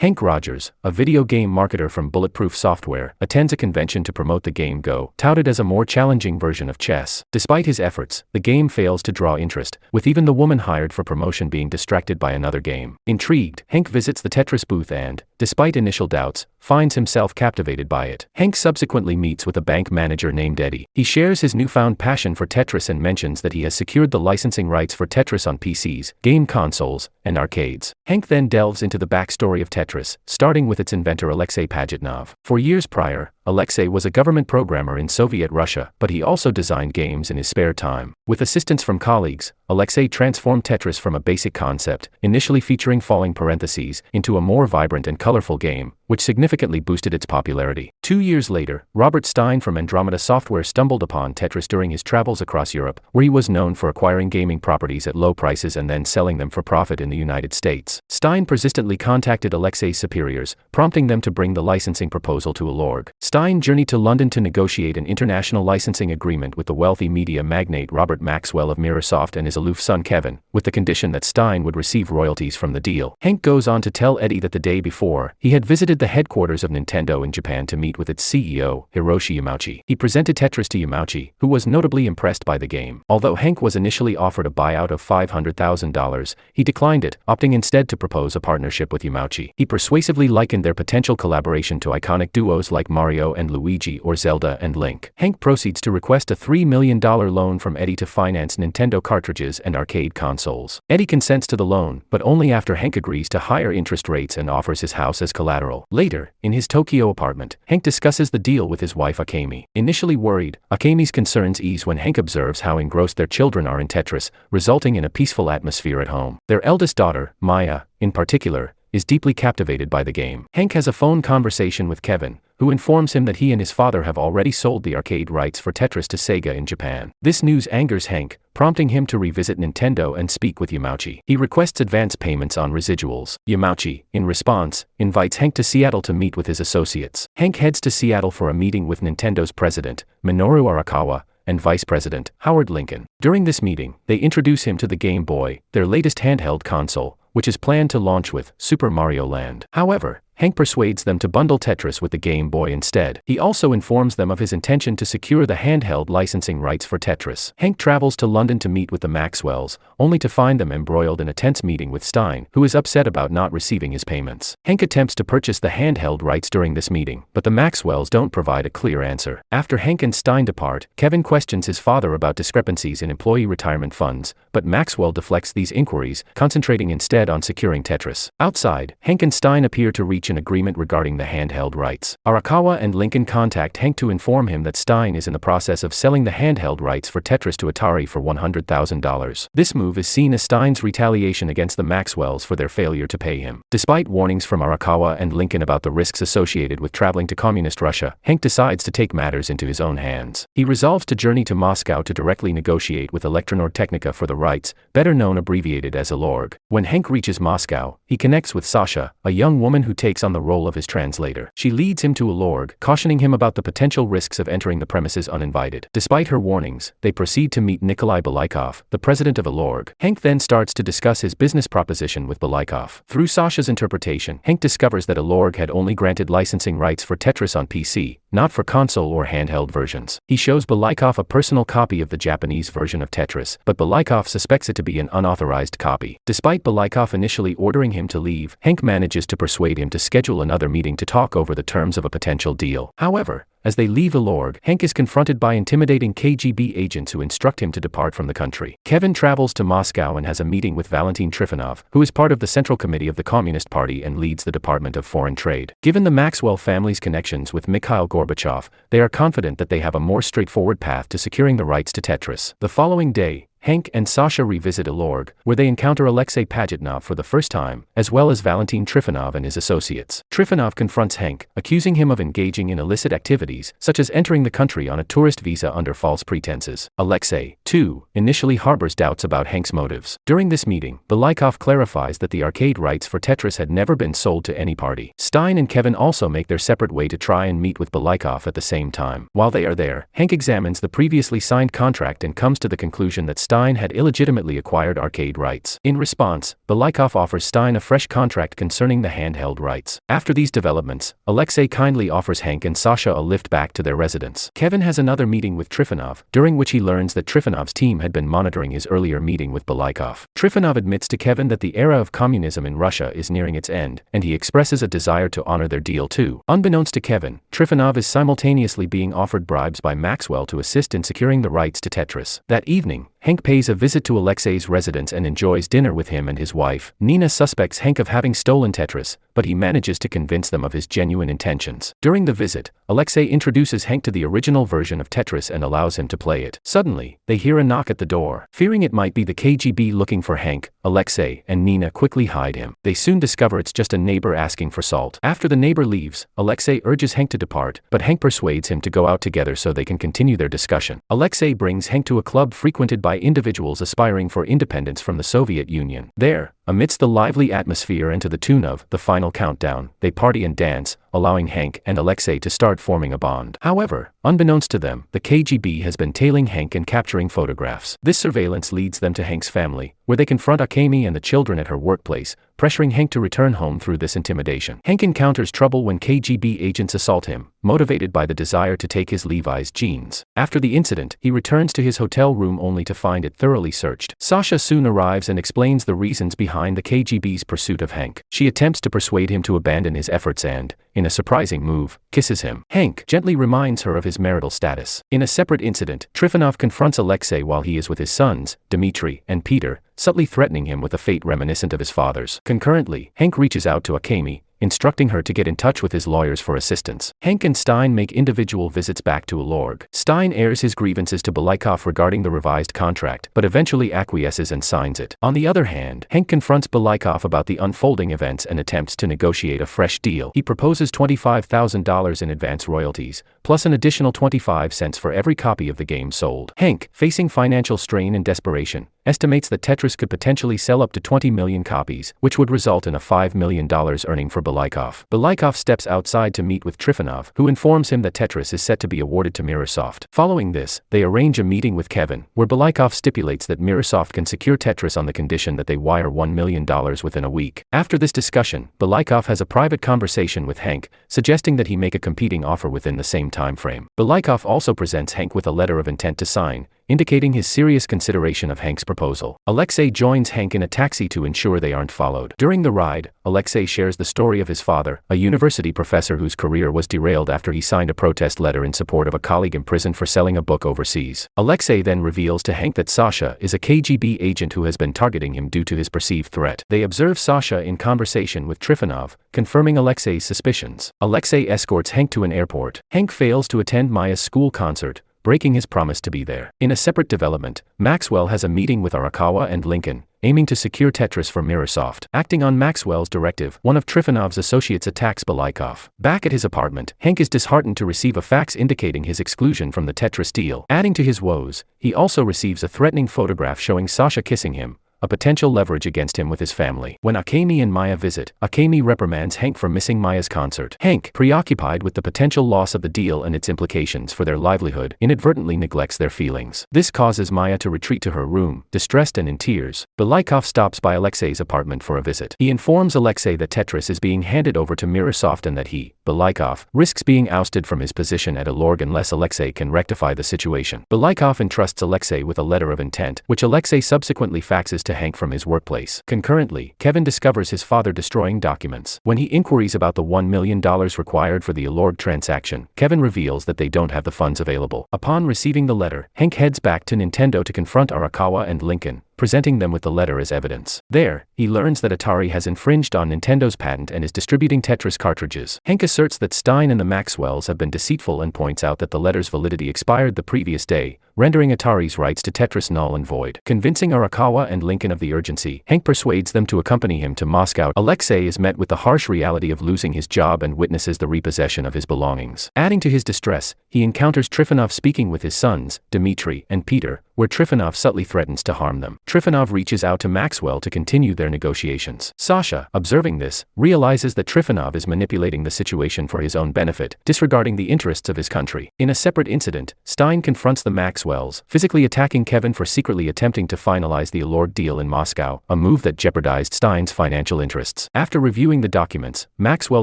Hank Rogers, a video game marketer from Bulletproof Software, attends a convention to promote the game Go, touted as a more challenging version of chess. Despite his efforts, the game fails to draw interest, with even the woman hired for promotion being distracted by another game. Intrigued, Hank visits the Tetris booth and, despite initial doubts, finds himself captivated by it. Hank subsequently meets with a bank manager named Eddie. He shares his newfound passion for Tetris and mentions that he has secured the licensing rights for Tetris on PCs, game consoles, and arcades. Hank then delves into the backstory of Tetris, starting with its inventor Alexei Pajitnov. For years prior, Alexei was a government programmer in Soviet Russia, but he also designed games in his spare time. With assistance from colleagues, Alexei transformed Tetris from a basic concept, initially featuring falling parentheses, into a more vibrant and colorful game, which significantly boosted its popularity. 2 years later, Robert Stein from Andromeda Software stumbled upon Tetris during his travels across Europe, where he was known for acquiring gaming properties at low prices and then selling them for profit in the United States. Stein persistently contacted Alexei's superiors, prompting them to bring the licensing proposal to a lorg. Stein journeyed to London to negotiate an international licensing agreement with the wealthy media magnate Robert Maxwell of Microsoft and his aloof son Kevin, with the condition that Stein would receive royalties from the deal. Hank goes on to tell Eddie that the day before, he had visited the headquarters of Nintendo in Japan to meet with its CEO, Hiroshi Yamauchi. He presented Tetris to Yamauchi, who was notably impressed by the game. Although Hank was initially offered a buyout of $500,000, he declined it, opting instead to propose a partnership with Yamauchi. He persuasively likened their potential collaboration to iconic duos like Mario and Luigi or Zelda and Link. Hank proceeds to request a $3 million loan from Eddie to finance Nintendo cartridges and arcade consoles. Eddie consents to the loan, but only after Hank agrees to higher interest rates and offers his house as collateral. Later, in his Tokyo apartment, Hank discusses the deal with his wife Akemi. Initially worried, Akemi's concerns ease when Hank observes how engrossed their children are in Tetris, resulting in a peaceful atmosphere at home. Their eldest daughter, Maya, in particular, is deeply captivated by the game. Hank has a phone conversation with Kevin, who informs him that he and his father have already sold the arcade rights for Tetris to Sega in Japan. This news angers Hank, prompting him to revisit Nintendo and speak with Yamauchi. He requests advance payments on residuals. Yamauchi, in response, invites Hank to Seattle to meet with his associates. Hank heads to Seattle for a meeting with Nintendo's president, Minoru Arakawa, and Vice President, Howard Lincoln. During this meeting, they introduce him to the Game Boy, their latest handheld console, which is planned to launch with Super Mario Land. However, Hank persuades them to bundle Tetris with the Game Boy instead. He also informs them of his intention to secure the handheld licensing rights for Tetris. Hank travels to London to meet with the Maxwells, only to find them embroiled in a tense meeting with Stein, who is upset about not receiving his payments. Hank attempts to purchase the handheld rights during this meeting, but the Maxwells don't provide a clear answer. After Hank and Stein depart, Kevin questions his father about discrepancies in employee retirement funds, but Maxwell deflects these inquiries, concentrating instead on securing Tetris. Outside, Hank and Stein appear to reach an agreement regarding the handheld rights. Arakawa and Lincoln contact Hank to inform him that Stein is in the process of selling the handheld rights for Tetris to Atari for $100,000. This move is seen as Stein's retaliation against the Maxwells for their failure to pay him. Despite warnings from Arakawa and Lincoln about the risks associated with traveling to communist Russia, Hank decides to take matters into his own hands. He resolves to journey to Moscow to directly negotiate with Elektronord Technica for the rights, better known abbreviated as Elorg. When Hank reaches Moscow, he connects with Sasha, a young woman who takes on the role of his translator. She leads him to Elorg, cautioning him about the potential risks of entering the premises uninvited. Despite her warnings, they proceed to meet Nikolai Balaikov, the president of Elorg. Hank then starts to discuss his business proposition with Balaikov. Through Sasha's interpretation, Hank discovers that Elorg had only granted licensing rights for Tetris on PC, not for console or handheld versions. He shows Balaikov a personal copy of the Japanese version of Tetris, but Balaikov suspects it to be an unauthorized copy. Despite Balaikov initially ordering him to leave, Hank manages to persuade him to schedule another meeting to talk over the terms of a potential deal. However, as they leave Elorg, Hank is confronted by intimidating KGB agents who instruct him to depart from the country. Kevin travels to Moscow and has a meeting with Valentin Trifonov, who is part of the Central Committee of the Communist Party and leads the Department of Foreign Trade. Given the Maxwell family's connections with Mikhail Gorbachev, they are confident that they have a more straightforward path to securing the rights to Tetris. The following day, Hank and Sasha revisit Elorg, where they encounter Alexei Pajitnov for the first time, as well as Valentin Trifonov and his associates. Trifonov confronts Hank, accusing him of engaging in illicit activities, such as entering the country on a tourist visa under false pretenses. Alexei, too, initially harbors doubts about Hank's motives. During this meeting, Balaikov clarifies that the arcade rights for Tetris had never been sold to any party. Stein and Kevin also make their separate way to try and meet with Balaikov at the same time. While they are there, Hank examines the previously signed contract and comes to the conclusion that Stein Stein had illegitimately acquired arcade rights. In response, Belikov offers Stein a fresh contract concerning the handheld rights. After these developments, Alexei kindly offers Hank and Sasha a lift back to their residence. Kevin has another meeting with Trifonov, during which he learns that Trifonov's team had been monitoring his earlier meeting with Belikov. Trifonov admits to Kevin that the era of communism in Russia is nearing its end, and he expresses a desire to honor their deal too. Unbeknownst to Kevin, Trifonov is simultaneously being offered bribes by Maxwell to assist in securing the rights to Tetris. That evening, Hank pays a visit to Alexei's residence and enjoys dinner with him and his wife. Nina suspects Hank of having stolen Tetris, but he manages to convince them of his genuine intentions. During the visit, Alexei introduces Hank to the original version of Tetris and allows him to play it. Suddenly, they hear a knock at the door. Fearing it might be the KGB looking for Hank, Alexei and Nina quickly hide him. They soon discover it's just a neighbor asking for salt. After the neighbor leaves, Alexei urges Hank to depart, but Hank persuades him to go out together so they can continue their discussion. Alexei brings Hank to a club frequented by individuals aspiring for independence from the Soviet Union. There, amidst the lively atmosphere and to the tune of The Final Countdown, they party and dance, allowing Hank and Alexei to start forming a bond. However, unbeknownst to them, the KGB has been tailing Hank and capturing photographs. This surveillance leads them to Hank's family, where they confront Akemi and the children at her workplace, pressuring Hank to return home through this intimidation. Hank encounters trouble when KGB agents assault him, motivated by the desire to take his Levi's jeans. After the incident, he returns to his hotel room only to find it thoroughly searched. Sasha soon arrives and explains the reasons behind the KGB's pursuit of Hank. She attempts to persuade him to abandon his efforts and, in a surprising move, kisses him. Hank gently reminds her of his marital status. In a separate incident, Trifonov confronts Alexei while he is with his sons, Dmitry and Peter, subtly threatening him with a fate reminiscent of his father's. Concurrently, Hank reaches out to Akemi, instructing her to get in touch with his lawyers for assistance. Hank and Stein make individual visits back to Alorg. Stein airs his grievances to Belikov regarding the revised contract, but eventually acquiesces and signs it. On the other hand, Hank confronts Belikov about the unfolding events and attempts to negotiate a fresh deal. He proposes $25,000 in advance royalties, plus an additional 25 cents for every copy of the game sold. Hank, facing financial strain and desperation, estimates that Tetris could potentially sell up to 20 million copies, which would result in a $5 million earning for Belikov. Belikov steps outside to meet with Trifonov, who informs him that Tetris is set to be awarded to Mirasoft. Following this, they arrange a meeting with Kevin, where Belikov stipulates that Mirasoft can secure Tetris on the condition that they wire $1 million within a week. After this discussion, Belikov has a private conversation with Hank, suggesting that he make a competing offer within the same time frame. Belikov also presents Hank with a letter of intent to sign, indicating his serious consideration of Hank's proposal. Alexei joins Hank in a taxi to ensure they aren't followed. During the ride, Alexei shares the story of his father, a university professor whose career was derailed after he signed a protest letter in support of a colleague imprisoned for selling a book overseas. Alexei then reveals to Hank that Sasha is a KGB agent who has been targeting him due to his perceived threat. They observe Sasha in conversation with Trifonov, confirming Alexei's suspicions. Alexei escorts Hank to an airport. Hank fails to attend Maya's school concert, breaking his promise to be there. In a separate development, Maxwell has a meeting with Arakawa and Lincoln, aiming to secure Tetris for Mirasoft. Acting on Maxwell's directive, one of Trifonov's associates attacks Belikov. Back at his apartment, Hank is disheartened to receive a fax indicating his exclusion from the Tetris deal. Adding to his woes, he also receives a threatening photograph showing Sasha kissing him, a potential leverage against him with his family. When Akemi and Maya visit, Akemi reprimands Hank for missing Maya's concert. Hank, preoccupied with the potential loss of the deal and its implications for their livelihood, inadvertently neglects their feelings. This causes Maya to retreat to her room, distressed and in tears. Belikov stops by Alexei's apartment for a visit. He informs Alexei that Tetris is being handed over to Mirasoft and that he, Belikov, risks being ousted from his position at Alorg unless Alexei can rectify the situation. Belikov entrusts Alexei with a letter of intent, which Alexei subsequently faxes to Hank from his workplace. Concurrently, Kevin discovers his father destroying documents. When he inquiries about the $1 million required for the Alorg transaction, Kevin reveals that they don't have the funds available. Upon receiving the letter, Hank heads back to Nintendo to confront Arakawa and Lincoln, presenting them with the letter as evidence. There, he learns that Atari has infringed on Nintendo's patent and is distributing Tetris cartridges. Hank asserts that Stein and the Maxwells have been deceitful and points out that the letter's validity expired the previous day, rendering Atari's rights to Tetris null and void. Convincing Arakawa and Lincoln of the urgency, Hank persuades them to accompany him to Moscow. Alexei is met with the harsh reality of losing his job and witnesses the repossession of his belongings. Adding to his distress, he encounters Trifonov speaking with his sons, Dmitry and Peter, where Trifonov subtly threatens to harm them. Trifonov reaches out to Maxwell to continue their negotiations. Sasha, observing this, realizes that Trifonov is manipulating the situation for his own benefit, disregarding the interests of his country. In a separate incident, Stein confronts the Maxwells, physically attacking Kevin for secretly attempting to finalize the Allord deal in Moscow, a move that jeopardized Stein's financial interests. After reviewing the documents, Maxwell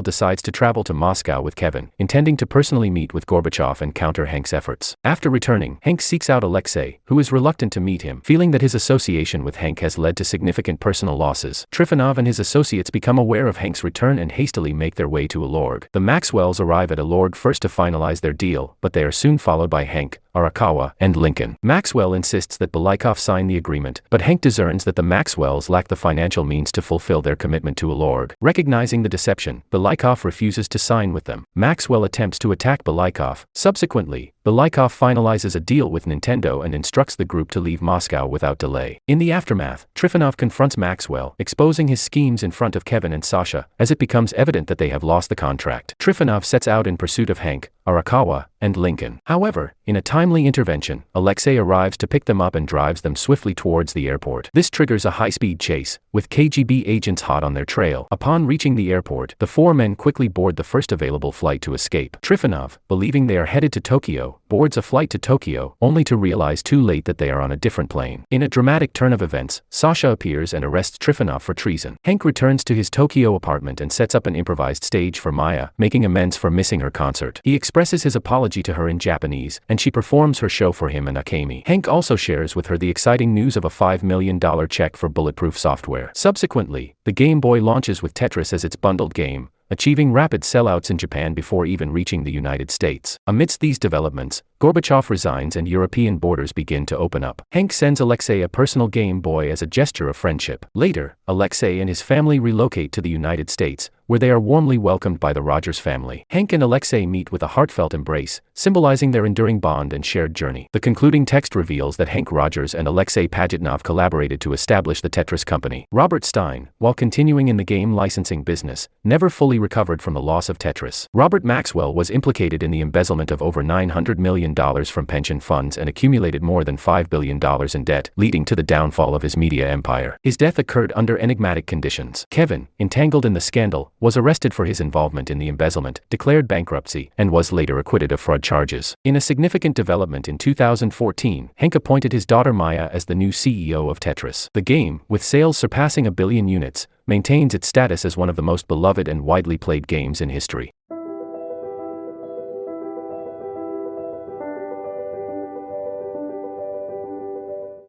decides to travel to Moscow with Kevin, intending to personally meet with Gorbachev and counter Hank's efforts. After returning, Hank seeks out Alexei, who is reluctant to meet him, feeling that his association with Hank has led to significant personal losses. Trifonov and his associates become aware of Hank's return and hastily make their way to Allord. The Maxwells arrive at Allord first to finalize their deal, but they are soon followed by Hank, Arakawa, and Lincoln. Maxwell insists that Belikov sign the agreement, but Hank discerns that the Maxwells lack the financial means to fulfill their commitment to Allord. Recognizing the deception, Belikov refuses to sign with them. Maxwell attempts to attack Belikov. Subsequently, Belikov finalizes a deal with Nintendo and instructs the group to leave Moscow without delay. In the aftermath, Trifonov confronts Maxwell, exposing his schemes in front of Kevin and Sasha, as it becomes evident that they have lost the contract. Trifonov sets out in pursuit of Hank, Arakawa, and Lincoln. However, in a timely intervention, Alexei arrives to pick them up and drives them swiftly towards the airport. This triggers a high-speed chase, with KGB agents hot on their trail. Upon reaching the airport, the four men quickly board the first available flight to escape. Trifonov, believing they are headed to Tokyo, boards a flight to Tokyo, only to realize too late that they are on a different plane. In a dramatic turn of events, Sasha appears and arrests Trifonov for treason. Hank returns to his Tokyo apartment and sets up an improvised stage for Maya, making amends for missing her concert. He expresses his apology to her in Japanese, and she performs her show for him in Akemi. Hank also shares with her the exciting news of a $5 million check for bulletproof software. Subsequently, the Game Boy launches with Tetris as its bundled game, achieving rapid sellouts in Japan before even reaching the United States. Amidst these developments, Gorbachev resigns and European borders begin to open up. Hank sends Alexei a personal Game Boy as a gesture of friendship. Later, Alexei and his family relocate to the United States, where they are warmly welcomed by the Rogers family. Hank and Alexei meet with a heartfelt embrace, symbolizing their enduring bond and shared journey. The concluding text reveals that Hank Rogers and Alexei Pajitnov collaborated to establish the Tetris company. Robert Stein, while continuing in the game licensing business, never fully recovered from the loss of Tetris. Robert Maxwell was implicated in the embezzlement of over $900 million from pension funds and accumulated more than $5 billion in debt, leading to the downfall of his media empire. His death occurred under enigmatic conditions. Kevin, entangled in the scandal, was arrested for his involvement in the embezzlement, declared bankruptcy, and was later acquitted of fraud charges. In a significant development in 2014, Hank appointed his daughter Maya as the new CEO of Tetris. The game, with sales surpassing 1 billion units, maintains its status as one of the most beloved and widely played games in history.